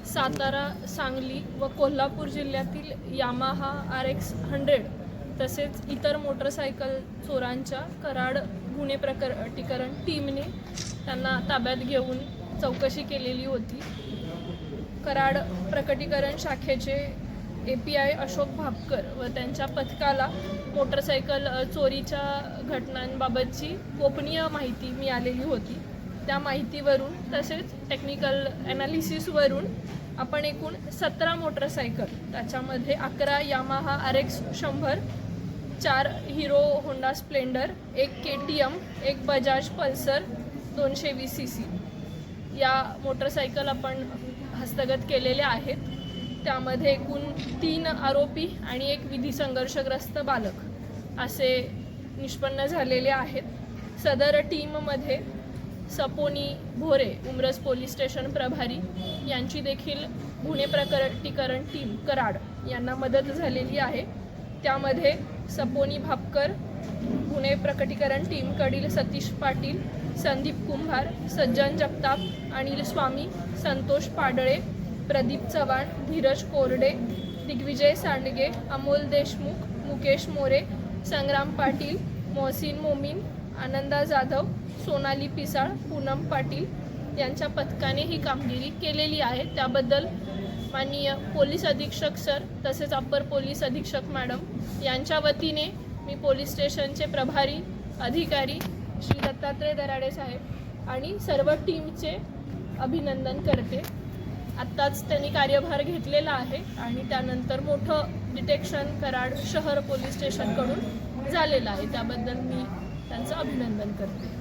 सातारा, सांगली व कोल्हापूर जिल्ह्यातील Yamaha RX 100 तसेच इतर मोटरसायकल चोरांच्या कराड गुन्हे प्रकटीकरण टीमने त्यांना ताब्यात घेऊन चौकशी केलेली होती। कराड प्रकटीकरण शाखेचे API अशोक भापकर व त्यांच्या पथकाला मोटरसायकल चोरीच्या घटनांबाबतची गोपनीय माहिती मिळालेली होती। त्या माहितीवरून तसेच टेक्निकल ॲनालिसिसवरून आपण एकूण 17 मोटरसायकल, त्याच्यामध्ये 11 Yamaha RX 100, 4 hero Honda Splendor, 1 KTM, 1 Bajaj Pulsar 220cc या मोटरसायकल आपण हस्तगत केलेल्या आहेत। त्यामध्ये एकूण 3 आरोपी आणि 1 विधी संघर्षग्रस्त बालक असे निष्पन्न झालेले आहेत। सदर टीममध्ये सपोनी भोरे उमरस पोलीस स्टेशन प्रभारी यांची देखील गुन्हे प्रकटीकरण टीम कराड यांना मदत झालेली आहे। त्यामध्ये सपोनी भापकर गुन्हे प्रकटीकरण टीमकडील सतीश पाटील, संदीप कुंभार, सज्जन जगताप, अनिल स्वामी, संतोष पाडळे, प्रदीप चव्हाण, धीरज कोरडे, दिग्विजय सांडगे, अमोल देशमुख, मुकेश मोरे, संग्राम पाटील, मोहसिन मोमीन, आनंदा जाधव, सोनाली पिसाळ, पूनम पाटील यांच्या पथकाने ही कामगिरी केलेली आहे। त्याबद्दल माननीय पोलीस अधीक्षक सर तसेच अप्पर पोलीस अधीक्षक मॅडम यांच्या वतीने मी पोलीस स्टेशनचे प्रभारी अधिकारी श्री दत्तात्रय दराडे साहेब आणि सर्व टीमचे अभिनंदन करते। आत्ताच त्यांनी कार्यभार घेतलेला आहे आणि त्यानंतर मोठं डिटेक्शन कराड शहर पोलीस स्टेशनकडून झालेलं आहे। त्याबद्दल मी त्यांचं अभिनंदन करते।